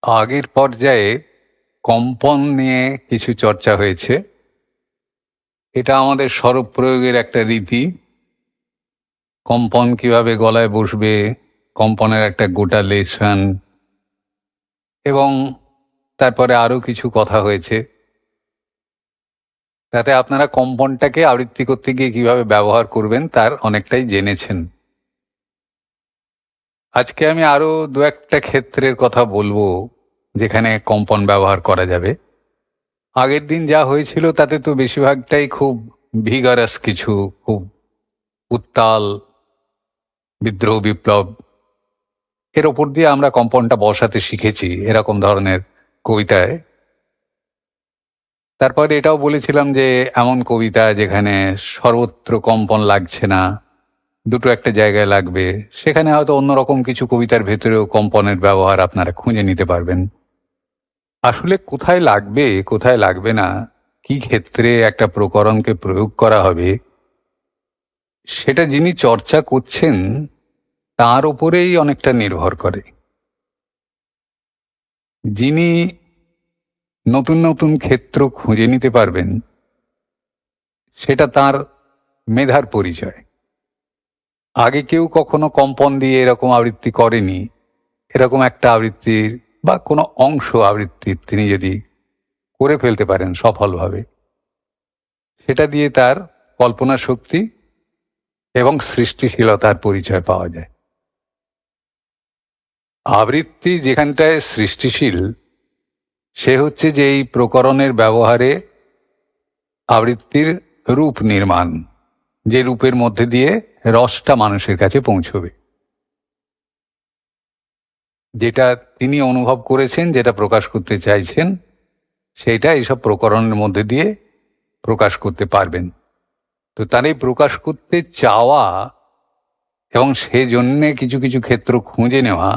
আগের পর্যায়ে কম্পন নিয়ে কিছু চর্চা হয়েছে। এটা আমাদের স্বরূপ প্রয়োগের একটা রীতি। কম্পন কিভাবে গলায় বসবে, কম্পনের একটা গোটা লেসন, এবং তারপরে আরও কিছু কথা হয়েছে। তাতে আপনারা কম্পনটাকে আবৃত্তি করতে গিয়ে কিভাবে ব্যবহার করবেন তার অনেকটাই জেনেছেন। আজকে আমি আরও দু একটা ক্ষেত্রের কথা বলবো যেখানে কম্পন ব্যবহার করা যাবে। আগের দিন যা হয়েছিল তাতে তো বেশিরভাগটাই খুব ভিগারাস কিছু, খুব উত্তাল বিদ্রোহ বিপ্লব, এর ওপর দিয়ে আমরা কম্পনটা বসাতে শিখেছি এরকম ধরনের কবিতায়। তারপরে এটাও বলেছিলাম যে এমন কবিতা যেখানে সর্বত্র কম্পন লাগছে না, দুটো একটা জায়গায় লাগবে, সেখানে হয়তো অন্যরকম কিছু কবিতার ভেতরেও কম্পনের ব্যবহার আপনারা খুঁজে নিতে পারবেন। আসলে কোথায় লাগবে কোথায় লাগবে না, কি ক্ষেত্রে একটা প্রকরণকে প্রয়োগ করা হবে, সেটা যিনি চর্চা করছেন তার উপরেই অনেকটা নির্ভর করে। যিনি নতুন নতুন ক্ষেত্র খুঁজে নিতে পারবেন সেটা তার মেধার পরিচয়। আগে কেউ কখনো কম্পন দিয়ে এরকম আবৃত্তি করেনি, এরকম একটা আবৃত্তির বা কোনো অংশ আবৃত্তির তিনি যদি করে ফেলতে পারেন সফলভাবে, সেটা দিয়ে তার কল্পনা শক্তি এবং সৃষ্টিশীলতার পরিচয় পাওয়া যায়। আবৃত্তি যেখানটায় সৃষ্টিশীল, সে হচ্ছে যে এই প্রকরণের ব্যবহারে আবৃত্তির রূপ নির্মাণ, যে রূপের মধ্যে দিয়ে রসটা মানুষের কাছে পৌঁছবে, যেটা তিনি অনুভব করেছেন, যেটা প্রকাশ করতে চাইছেন, সেইটা এইসব প্রকরণের মধ্যে দিয়ে প্রকাশ করতে পারবেন। তো তার এই প্রকাশ করতে চাওয়া এবং সেজন্যে কিছু কিছু ক্ষেত্র খুঁজে নেওয়া,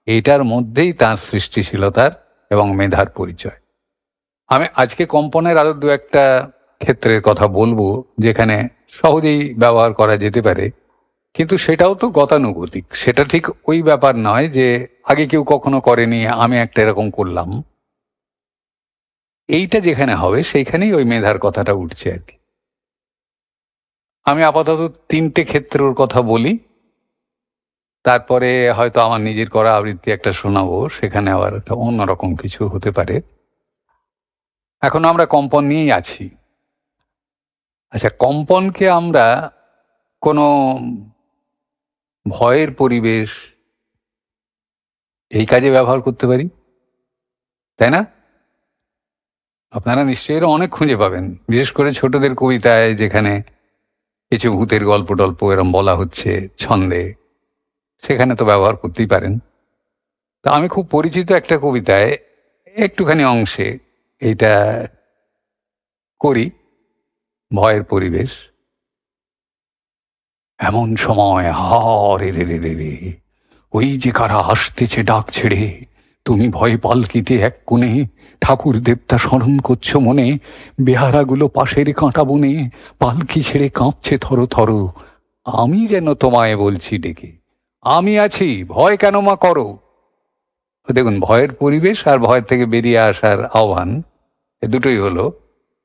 এটার মধ্যেই তার সৃষ্টিশীলতার এবং মেধার পরিচয়। আমি আজকে কম্পনের আরো দু একটা ক্ষেত্রের কথা বলবো যেখানে সহজেই ব্যবহার করা যেতে পারে, কিন্তু সেটাও তো গতানুগতিক। সেটা ঠিক ওই ব্যাপার নয় যে আগে কেউ কখনো করেনি, আমি একটা এরকম করলাম। এইটা যেখানে হবে সেইখানেই ওই মেধার কথাটা উঠছে আর কি। আমি আপাতত তিনটে ক্ষেত্রের কথা বলি, তারপরে হয়তো আমার নিজের করা আবৃত্তি একটা শোনাবো, সেখানে আবার একটা অন্যরকম কিছু হতে পারে। এখন আমরা কম্পন নিয়েই আছি। আচ্ছা, কম্পনকে আমরা কোনো ভয়ের পরিবেশ এই কাজে ব্যবহার করতে পারি, তাই না? আপনারা নিশ্চয়ই এর অনেক খুঁজে পাবেন, বিশেষ করে ছোটদের কবিতায় যেখানে কিছু ভূতের গল্প টল্প এরম বলা হচ্ছে ছন্দে, সেখানে তো ব্যবহার করতেই পারেন। তা আমি খুব পরিচিত একটা কবিতায় একটুখানি অংশে এইটা করি, ভয়ের পরিবেশ। এমন সময় রে রে রে রে রে, ওই যে কারা আসতেছে ডাক ছেড়ে, তুমি ভয়ে পালকিতে এক কোণে, ঠাকুর দেবতা স্মরণ করছো মনে, বেহারাগুলো পাশের কাঁটা বনে, পালকি ছেড়ে কাঁপছে থর থর, আমি যেন তোমায় বলছি ডেকে, আমি আছি, ভয় কেন মা করো। দেখুন, ভয়ের পরিবেশ আর ভয় থেকে বেরিয়ে আসার আহ্বান, এ দুটোই হলো।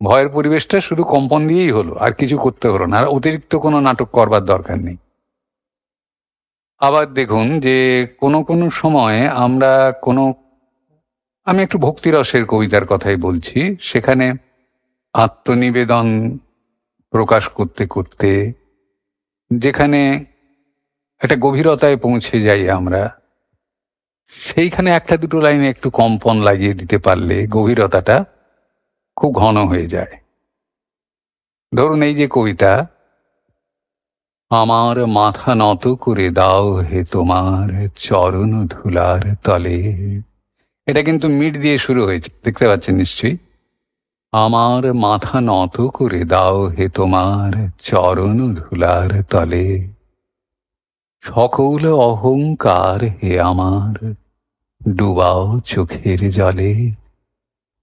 ভয়ের পরিবেশটা শুধু কম্পন দিয়েই হলো, আর কিছু করতে হলো না, আর অতিরিক্ত কোনো নাটক করবার দরকার নেই। আবার দেখুন যে কোনো কোনো সময় আমরা কোনো, আমি একটু ভক্তিরসের কবিতার কথাই বলছি, সেখানে আত্মনিবেদন প্রকাশ করতে করতে যেখানে একটা গভীরতায় পৌঁছে যাই আমরা, সেইখানে একটা দুটো লাইনে একটু কম্পন লাগিয়ে দিতে পারলে গভীরতাটা খুব ঘন হয়ে যায়। ধরুন এই যে কবিতা, আমার মাথা নত করে দাও হে তোমার চরণ ধুলার তলে, এটা কিন্তু মিড দিয়ে শুরু হয়েছে, দেখতে পাচ্ছেন নিশ্চয়ই। আমার মাথা নত করে দাও হে তোমার চরণ ধুলার তলে, সকল অহংকার হে আমার ডুবাও চোখের জলে।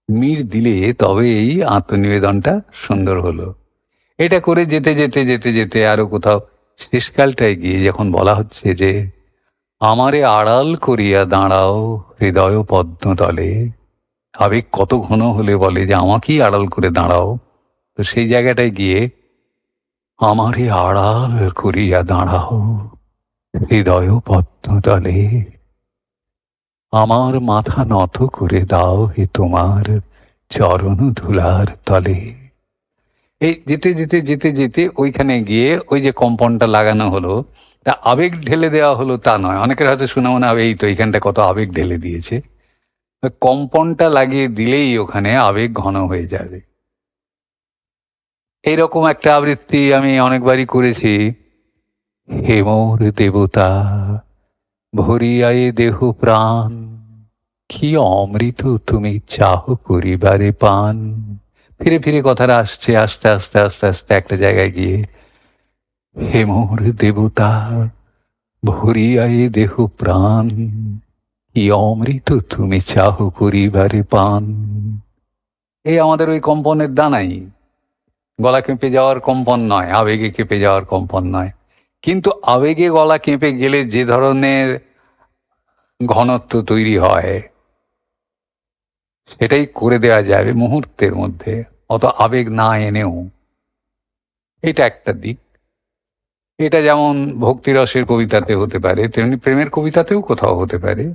মির দিলে তবে এই আত্মনিবেদনটা সুন্দর হলো। এটা করে যেতে যেতে যেতে যেতে আরো কোথাও শেষকালটায় গিয়ে যখন বলা হচ্ছে যে আমারে আড়াল করিয়া দাঁড়াও হৃদয় পদ্মতলে। আবেগ কত ঘন হলে বলে যে আমাকেই আড়াল করে দাঁড়াও। তো সেই জায়গাটায় গিয়ে আমারে আড়াল করিয়া দাঁড়াও হৃদয় পদ্মতলে, আমার মাথা নত করে দাও হে তোমার চরণ ধুলার তলে। এই যেতে যেতে যেতে যেতে ওইখানে গিয়ে ওই যে কম্পনটা লাগানো হলো, তা আবেগ ঢেলে দেওয়া হলো তা নয়। অনেকের হয়তো শোনা মনে হবে এই তো এইখানটা কত আবেগ ঢেলে দিয়েছে। কম্পনটা লাগিয়ে দিলেই ওখানে আবেগ ঘন হয়ে যাবে। এইরকম একটা আবৃত্তি আমি অনেকবারই করেছি। হে মোর দেবতা ভরিয়ায়ে দেহ প্রাণ, কি অমৃত তুমি চাহ করিবারে পান। ফিরে ফিরে কথাটা আসছে, আস্তে আস্তে আস্তে আস্তে একটা জায়গায় গিয়ে হে মোর দেবতা ভরিয়ায়ে দেহ প্রাণ, কি অমৃত তুমি চাহ করিবারে পান। এই আমাদের ওই কম্পনের দানাই, গলা কেঁপে যাওয়ার কম্পন নয়, আবেগে কেঁপে যাওয়ার কম্পন নয়। কিন্তু আবেগে গলা কেঁপে গেলে যে ধরনের ঘনত্ব তৈরি হয় সেটাই করে দেওয়া যাবে মুহূর্তের মধ্যে, অত আবেগ না এনেও। এটা একটা দিক। এটা যেমন ভক্তিরসের কবিতাতে হতে পারে, তেমনি প্রেমের কবিতাতেও কোথাও হতে পারে।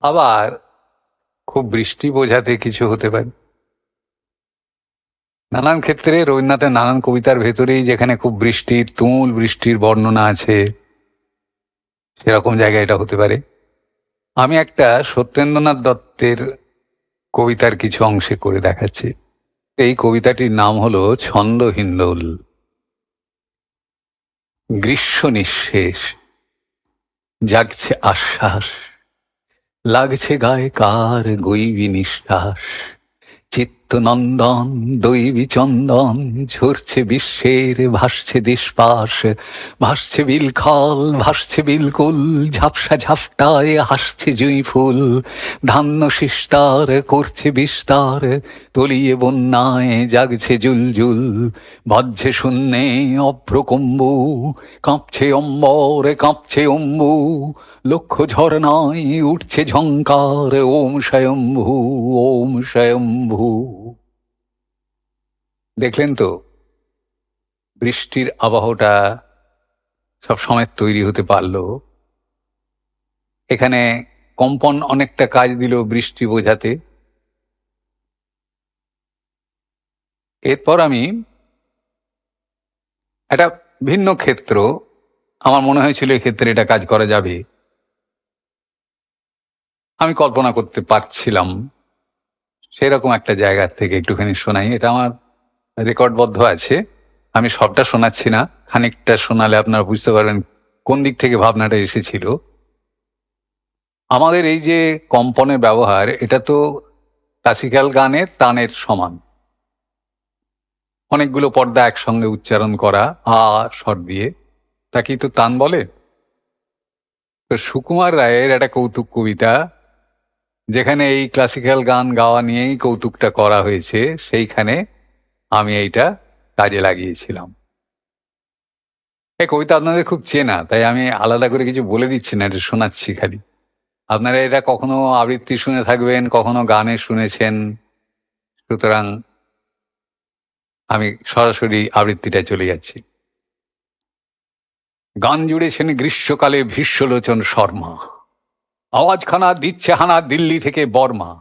আবার খুব বৃষ্টি বোঝাতে কিছু হতে পারে। নানান ক্ষেত্রে রবীন্দ্রনাথের নানান কবিতার ভেতরেই যেখানে খুব বৃষ্টির তুমুল বৃষ্টির বর্ণনা আছে, সেরকম জায়গায় এটা হতে পারে। আমি একটা সত্যেন্দ্রনাথ দত্তের কবিতার কিছু অংশে করে দেখাচ্ছি। এই কবিতাটির নাম হলো ছন্দহিন্দোল। গ্রীষ্ম নিঃশেষ, জাগছে আশ্বাস, লাগছে গায়ে কার গৈবী নিঃশ্বাস। চিত্তনন্দন দৈবী চন্দন ঝরছে বিশ্বের, ভাসছে দিশপাশ, ভাসছে বিলখল ভাসছে বিলকুল, ঝাপসা ঝাপটায় হাসছে জুঁই ফুল। ধান্য শিস্তার করছে বিস্তার, তলিয়ে বন্যায় জাগছে জুলজুল। বাজছে শূন্যে অভ্রকম্বু, কাঁপছে অম্বর কাঁপছে অম্বু, লক্ষ ঝরনায় উঠছে ঝঙ্কার, ওম স্বয়ম্ভু ওম স্বয়ম্ভু। দেখলেন তো বৃষ্টির আবহটা সব সময় তৈরি হতে পারলো। এখানে কম্পন অনেকটা কাজ দিল বৃষ্টি বোঝাতে। এরপর আমি একটা ভিন্ন ক্ষেত্র, আমার মনে হয়েছিল এই ক্ষেত্রে এটা কাজ করা যাবে, আমি কল্পনা করতে পারছিলাম, সেরকম একটা জায়গা থেকে একটুখানি শোনাই। এটা আমার রেকর্ডবদ্ধ আছে, আমি সবটা শোনাচ্ছি না, খানিকটা শোনালে আপনারা বুঝতে পারবেন কোন দিক থেকে ভাবনাটা এসেছিল। আমাদের এই যে কম্পনের ব্যবহার, এটা তো ক্লাসিক্যাল গানের তানের সমান। অনেকগুলো পর্দা একসঙ্গে উচ্চারণ করা আ স্বর দিয়ে, তাকেই তো তান বলে। তো সুকুমার রায়ের একটা কৌতুক কবিতা, যেখানে এই ক্লাসিক্যাল গান গাওয়া নিয়েই কৌতুকটা করা হয়েছে, সেইখানে আমি এইটা কাজে লাগিয়েছিলাম। এই কবিতা আপনাদের খুব চেনা, তাই আমি আলাদা করে কিছু বলে দিচ্ছি না, এটা শোনাচ্ছি খালি। আপনারা এটা কখনো আবৃত্তি শুনে থাকবেন, কখনো গানে শুনেছেন, সুতরাং আমি সরাসরি আবৃত্তিটায় চলে যাচ্ছি। গান জুড়েছেন গ্রীষ্মকালে ভীষ্মলোচন শর্মা, আওয়াজখানা দিচ্ছে হানা দিল্লি থেকে বর্মা।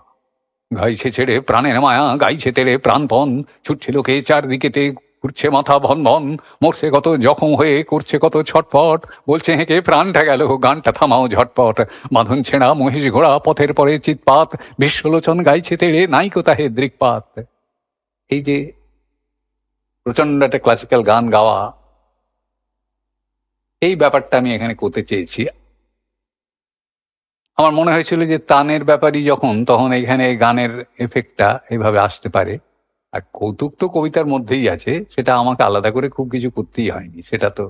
গাইছে ছেড়ে প্রাণের মায়া, গাইছে তেড়ে প্রাণপণ, ছুটছে লোকে চারদিকেতে, ঘুরছে মাথা ভন ভন, মরছে কত জখম হয়ে, করছে কত ছটফট, বলছে হেঁকে প্রাণটা গেল, গানটা থামাও ঝটপট। বাঁধন ছেঁড়া মহিষ ঘোড়া পথের পরে চিৎপাত, ভীষ্মলোচন গাইছে তেড়ে নাইকো তাহে দৃকপাত। এই যে প্রচন্ড একটা ক্লাসিক্যাল গান গাওয়া, এই ব্যাপারটা আমি এখানে করতে চেয়েছি। আমার মনে হয়েছিল যে তানের ব্যাপারই যখন, তখন এখানে গানের এফেক্টটা এভাবে আসতে পারে। আর কৌতুক তো কবিতার মধ্যেই আছে, সেটা আমাকে আলাদা করে খুব কিছু করতেই হয়নি, সেটা তো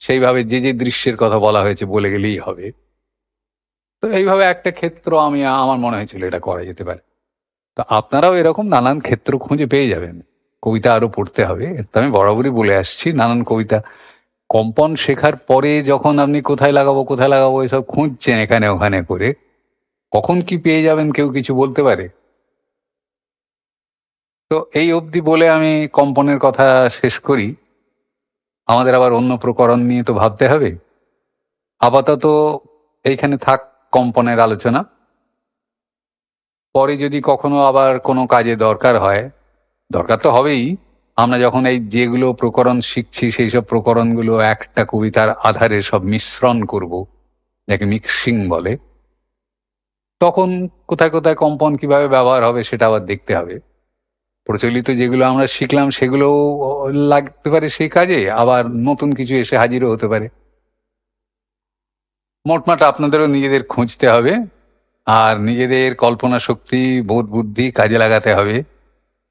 সেইভাবে যে যে দৃশ্যের কথা বলা হয়েছে বলে গেলেই হবে। তো এইভাবে একটা ক্ষেত্র আমি, আমার মনে হয়েছিল এটা করা যেতে পারে। তো আপনারাও এরকম নানান ক্ষেত্র খুঁজে পেয়ে যাবেন। কবিতা আরো পড়তে হবে, তো আমি বরাবরই বলে আসছি নানান কবিতা কম্পন শেখার পরে যখন আপনি কোথায় লাগাবো এসব খুঁজছেন এখানে ওখানে করে, কখন কি পেয়ে যাবেন কেউ কিছু বলতে পারে? তো এই অবধি বলে আমি কম্পনের কথা শেষ করি। আমাদের আবার অন্য প্রকরণ নিয়ে তো ভাবতে হবে। আপাতত এইখানে থাক কম্পনের আলোচনা। পরে যদি কখনো আবার কোনো কাজে দরকার হয়, দরকার তো হবেই, আমরা যখন এই যেগুলো প্রকরণ শিখছি সেই সব প্রকরণগুলো একটা কবিতার আধারে সব মিশ্রণ করব, যাকে মিক্সিং বলে, তখন কোথায় কোথায় কম্পন কিভাবে ব্যবহার হবে সেটা আবার দেখতে হবে। প্রচলিত যেগুলো আমরা শিখলাম সেগুলোও লাগতে পারে সেই কাজে, আবার নতুন কিছু এসে হাজিরও হতে পারে। মোটমাট আপনাদেরও নিজেদের খুঁজতে হবে, আর নিজেদের কল্পনা শক্তি, বোধ বুদ্ধি কাজে লাগাতে হবে।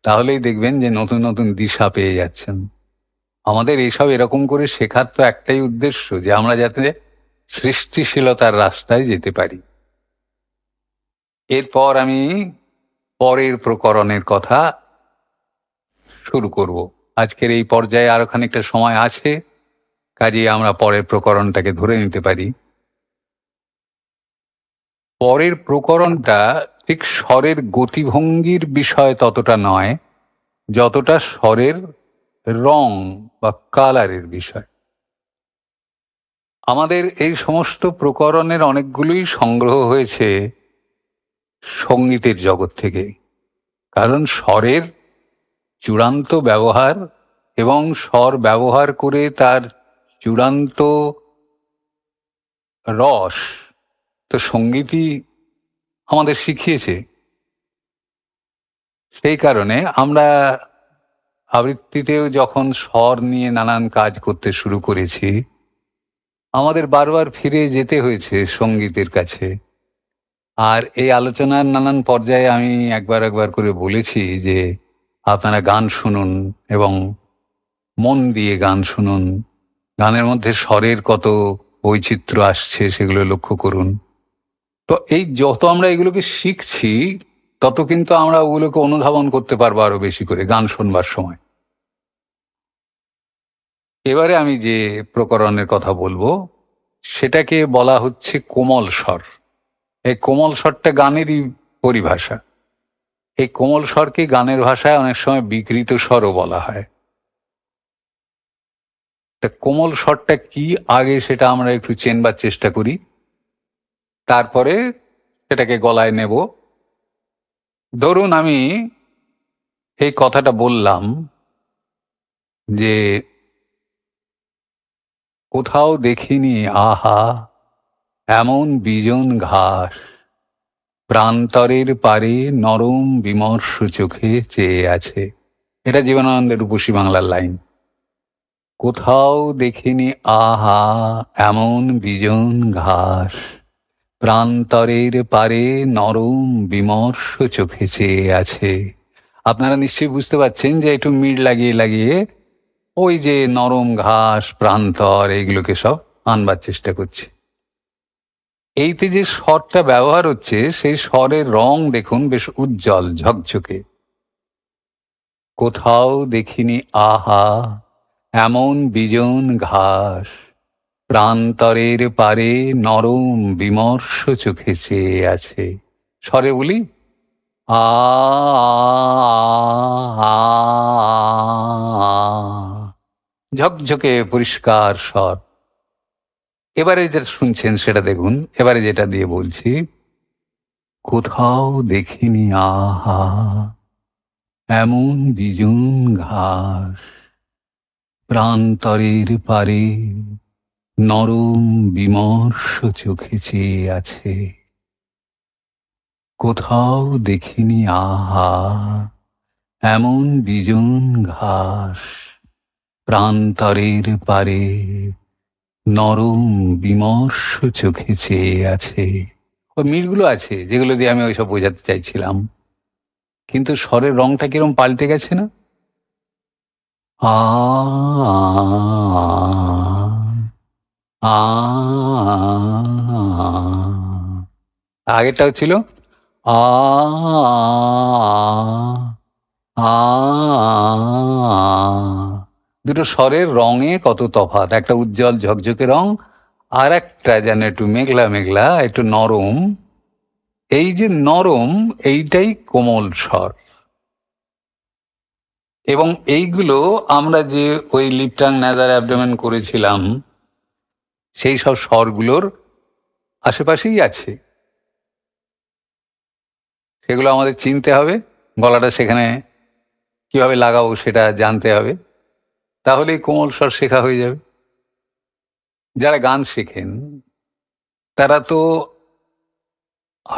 তাহলেই দেখবেন যে নতুন নতুন দিশা পেয়ে যাচ্ছেন। আমাদের এইসব এরকম করে শেখার তো একটাই উদ্দেশ্য, যে আমরা যাতে সৃষ্টিশীলতার রাস্তায় যেতে পারি। এরপর আমি পরের প্রকরণের কথা শুরু করব। আজকের এই পর্যায়ে আরো খানিকটা সময় আছে, কাজেই আমরা পরের প্রকরণটাকে ধরে নিতে পারি। পরের প্রকরণটা ঠিক স্বরের গতিভঙ্গির বিষয় ততটা নয়, যতটা স্বরের রং বা কালারের বিষয়। আমাদের এই সমস্ত প্রকরণের অনেকগুলোই সংগ্রহ হয়েছে সঙ্গীতের জগৎ থেকে। কারণ স্বরের চূড়ান্ত ব্যবহার এবং স্বর ব্যবহার করে তার চূড়ান্ত রস তো সঙ্গীতই আমাদের শিখিয়েছে। সেই কারণে আমরা আবৃত্তিতেও যখন স্বর নিয়ে নানান কাজ করতে শুরু করেছি, আমাদের বারবার ফিরে যেতে হয়েছে সঙ্গীতের কাছে। আর এই আলোচনার নানান পর্যায়ে আমি একবার একবার করে বলেছি যে আপনারা গান শুনুন এবং মন দিয়ে গান শুনুন। গানের মধ্যে স্বরের কত বৈচিত্র্য আসছে সেগুলো লক্ষ্য করুন। তো এই যত আমরা এগুলোকে শিখছি, তত কিন্তু আমরা ওগুলোকে অনুধাবন করতে পারবো আরো বেশি করে গান শুনবার সময়। এবারে আমি যে প্রকরণের কথা বলবো সেটাকে বলা হচ্ছে কোমল স্বর। এই কোমল স্বরটা গানেরই পরিভাষা। এই কোমল স্বরকে গানের ভাষায় অনেক সময় বিকৃত স্বরও বলা হয়। তা কোমল স্বরটা কি আগে সেটা আমরা একটু চেনবার চেষ্টা করি, তারপরে সেটাকে গলায় নেব। ধরুন আমি এই কথাটা বললাম যে কোথাও দেখিনি আহা এমন বিজন ঘাস, প্রান্তরের পারে নরম বিমর্ষ চোখে চেয়ে আছে। এটা জীবনানন্দের রূপসী বাংলার লাইন। কোথাও দেখিনি আহা এমন বিজন ঘাস, প্রান্তরের পারে নরম বিমর্ষ চোখে চেয়ে আছে। আপনারা নিশ্চয়ই বুঝতে পারছেন যে একটু মিড় লাগিয়ে লাগিয়ে ওই যে নরম ঘাস, প্রান্তর, এইগুলোকে সব আনবার চেষ্টা করছে। এইতে যে স্বরটা ব্যবহার হচ্ছে সেই স্বরের রং দেখুন বেশ উজ্জ্বল ঝকঝকে। কোথাও দেখিনি আহা এমন বিজন ঘাস, প্রান্তরের পারে নরম বিমর্ষ চোখে চেয়ে আছে। স্বরে বলি আ ঝকঝকে পরিষ্কার স্বর। এবারে যেটা শুনছেন সেটা দেখুন। এবারে যেটা দিয়ে বলছি, কোথাও দেখিনি আহা এমন বিজন ঘাস, প্রান্তরের পারে নরম বিমর্ষ চোখে চেয়ে আছে। কোথাও দেখিনি আহা এমন বিজন ঘাস, প্রান্তরের পারে নরম বিমর্ষ চোখে চেয়ে আছে। ওই মিলগুলো আছে যেগুলো দিয়ে আমি ওইসব বোঝাতে চাইছিলাম, কিন্তু স্বরের রংটা কিরম পাল্টে গেছে না? আ আগেরটাও ছিল আ আ দুটো স্বরের রঙে কত তফাৎ, একটা উজ্জ্বল ঝকঝকে রং, আর একটা যেন একটু মেঘলা মেঘলা, একটু নরম। এই যে নরম, এইটাই কোমল স্বর। এবং এইগুলো আমরা যে ওই লিপটাং নেজার অ্যাবডোমেন করেছিলাম, সেই সব স্বরগুলোর আশেপাশেই আছে। সেগুলো আমাদের চিনতে হবে, গলাটা সেখানে কিভাবে লাগাবো সেটা জানতে হবে, তাহলেই কোমল স্বর শেখা হয়ে যাবে। যারা গান শেখেন তারা তো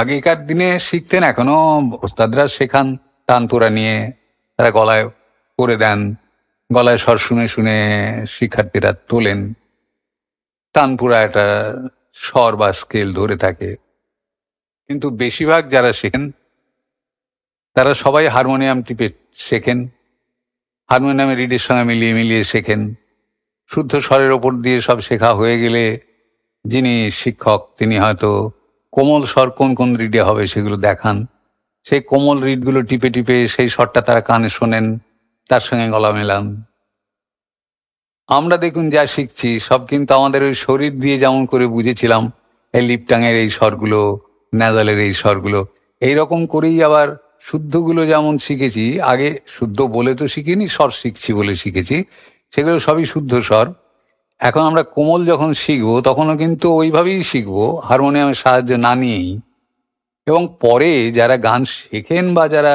আগেকার দিনে শিখতেন, এখনো ওস্তাদরা শেখান, তানপুরা নিয়ে তারা গলায় করে দেন, গলায় স্বর শুনে শুনে শিক্ষার্থীরা তোলেন, তানপুরা একটা স্বর বা স্কেল ধরে থাকে। কিন্তু বেশিরভাগ যারা শেখেন তারা সবাই হারমোনিয়াম টিপে শেখেন, হারমোনিয়ামের রিডের সঙ্গে মিলিয়ে মিলিয়ে শেখেন। শুদ্ধ স্বরের ওপর দিয়ে সব শেখা হয়ে গেলে যিনি শিক্ষক তিনি হয়তো কোমল স্বর কোন কোন রিডে হবে সেগুলো দেখান, সেই কোমল রিডগুলো টিপে টিপে সেই স্বরটা তারা কানে শোনেন, তার সঙ্গে গলা মেলান। আমরা দেখুন যা শিখছি সব কিন্তু আমাদের ওই শরীর দিয়ে যেমন করে বুঝেছিলাম, এই লিপটাংয়ের এই স্বরগুলো, ন্যাজালের এই স্বরগুলো, এইরকম করেই আবার শুদ্ধগুলো যেমন শিখেছি। আগে শুদ্ধ বলে তো শিখিনি, স্বর শিখছি বলে শিখেছি, সেগুলো সবই শুদ্ধ স্বর। এখন আমরা কোমল যখন শিখবো তখনও কিন্তু ওইভাবেই শিখবো, হারমোনিয়ামের সাহায্য না নিয়েই। এবং পরে যারা গান শেখেন বা যারা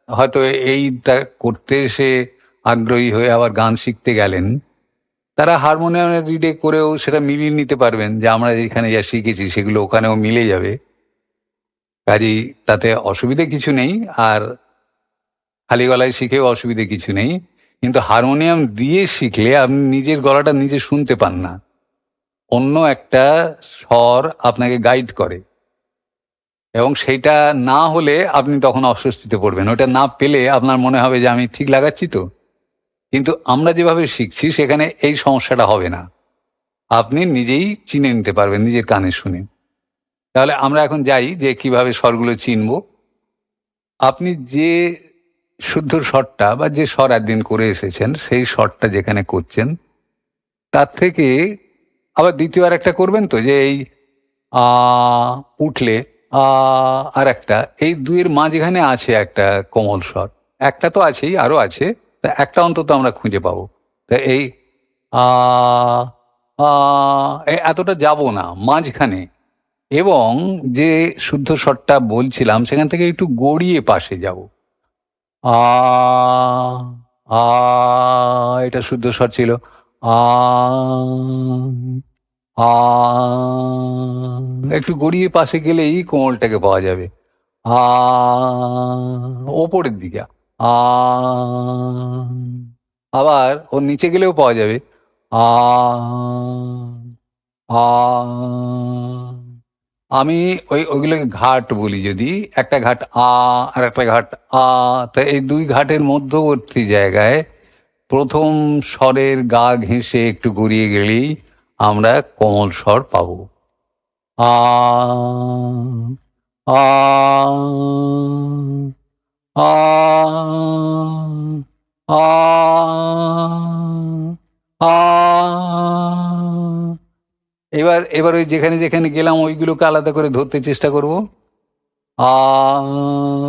হয়তো এইটা করতে এসে আগ্রহী হয়ে আবার গান শিখতে গেলেন, তারা হারমোনিয়ামের রিডে করেও সেটা মিলিয়ে নিতে পারবেন, যে আমরা এখানে যা শিখেছি সেগুলো ওখানেও মিলে যাবে। কাজেই তাতে অসুবিধে কিছু নেই, আর খালি গলায় শিখেও অসুবিধে কিছু নেই। কিন্তু হারমোনিয়াম দিয়ে শিখলে আপনি নিজের গলাটা নিজে শুনতে পান না, অন্য একটা স্বর আপনাকে গাইড করে, এবং সেইটা না হলে আপনি তখন অস্বস্তিতে পড়বেন। ওটা না পেলে আপনার মনে হবে যে আমি ঠিক লাগাচ্ছি তো। কিন্তু আমরা যেভাবে শিখছি সেখানে এই সমস্যাটা হবে না, আপনি নিজেই চিনে নিতে পারবেন নিজের কানে শুনে। তাহলে আমরা এখন যাই যে কিভাবে স্বরগুলো চিনব। আপনি যে শুদ্ধ স্বরটা বা যে স্বর একদিন করে এসেছেন সেই স্বরটা যেখানে করছেন তার থেকে আবার দ্বিতীয়বার একটা করবেন, তো যে এই আ উঠলে আ আর একটা, এই দুইয়ের মাঝখানে আছে একটা কোমল স্বর, একটা তো আছেই, আরো আছে, তা একটা অন্তত আমরা খুঁজে পাবো। তা এই আ আ এতটা যাব না মাঝখানে, এবং যে শুদ্ধ স্বরটা বলছিলাম সেখান থেকে একটু গড়িয়ে পাশে যাব। আ আ এটা শুদ্ধ স্বর ছিল। আ আ একটু গড়িয়ে পাশে গেলেই কোমলটাকে পাওয়া যাবে। আ ওপরের দিকে। আ আবার ওর নিচে গেলেও পাওয়া যাবে। আ আ আমি ওইগুলোকে ঘাট বলি। যদি একটা ঘাট আ আর একটা ঘাট আ, তা এই দুই ঘাটের মধ্যবর্তী জায়গায় প্রথম স্বরের গা ঘেঁষে একটু গড়িয়ে গেলেই আমরা কোমল স্বর পাবো। আ আ আ আ আ এবার এবার ওই যেখানে যেখানে গেলাম ওইগুলোকে আলাদা করে ধরতে চেষ্টা করব। আ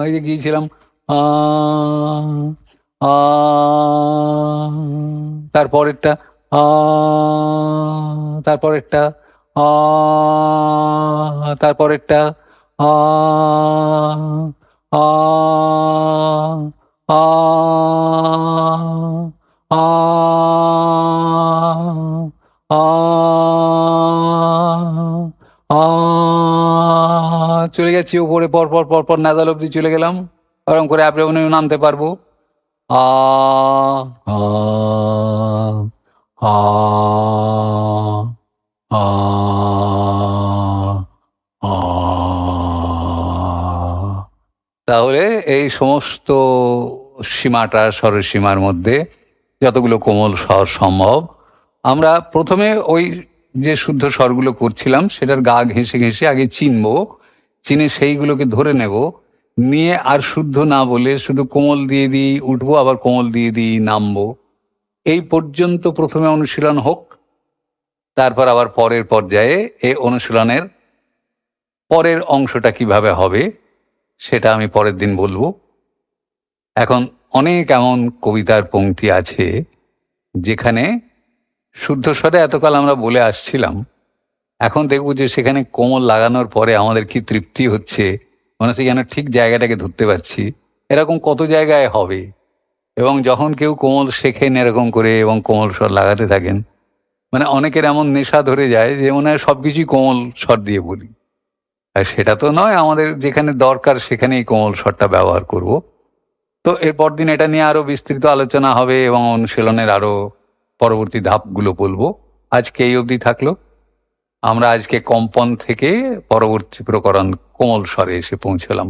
এই যে গিয়েছিলাম, আ আ তারপরেরটা, আ তারপরেরটা, আ তারপরেরটা, আ আ আ আ আ আ চলে যাচ্ছি উপরে, পর পর পর পর নাদাল অব্দি চলে গেলাম, ওরকম করে আপনি নামতে পারবো। আ আ আ আ আ তাহলে এই সমস্ত সীমাটা, স্বরসীমার মধ্যে যতগুলো কোমল স্বর সম্ভব, আমরা প্রথমে ওই যে শুদ্ধ স্বরগুলো করছিলাম সেটার গা ঘেঁষে ঘেঁষে আগে চিনবো, চিনে সেইগুলোকে ধরে নেব, নিয়ে আর শুদ্ধ না বলে শুধু কোমল দিয়ে দিয়েই উঠবো, আবার কোমল দিয়ে দিয়েই নামবো। এই পর্যন্ত প্রথমে অনুশীলন হোক, তারপর আবার পরের পর্যায়ে এই অনুশীলনের পরের অংশটা কিভাবে হবে সেটা আমি পরের দিন বলবো। এখন অনেক এমন কবিতার পংক্তি আছে যেখানে শুদ্ধ স্বরে এতকাল আমরা বলে আসছিলাম, এখন দেখব যে সেখানে কোমল লাগানোর পরে আমাদের কি তৃপ্তি হচ্ছে, মনে হচ্ছে যেন ঠিক জায়গাটাকে ধরতে পারছি। এরকম কত জায়গায় হবে, এবং যখন কেউ কোমল শেখেন এরকম করে এবং কোমল স্বর লাগাতে থাকেন, মানে অনেকের এমন নেশা ধরে যায় যে মনে হয় সব কিছুই কোমল স্বর দিয়ে বলি। আর সেটা তো নয়, আমাদের যেখানে দরকার সেখানেই কোমল স্বরটা ব্যবহার করব। তো এরপর দিন এটা নিয়ে আরো বিস্তৃত আলোচনা হবে এবং অনুশীলনের আরো পরবর্তী ধাপগুলো বলবো। আজকে এই অবধি থাকলো। আমরা আজকে কম্পন থেকে পরবর্তী প্রকরণ কোমল স্বরে এসে পৌঁছলাম।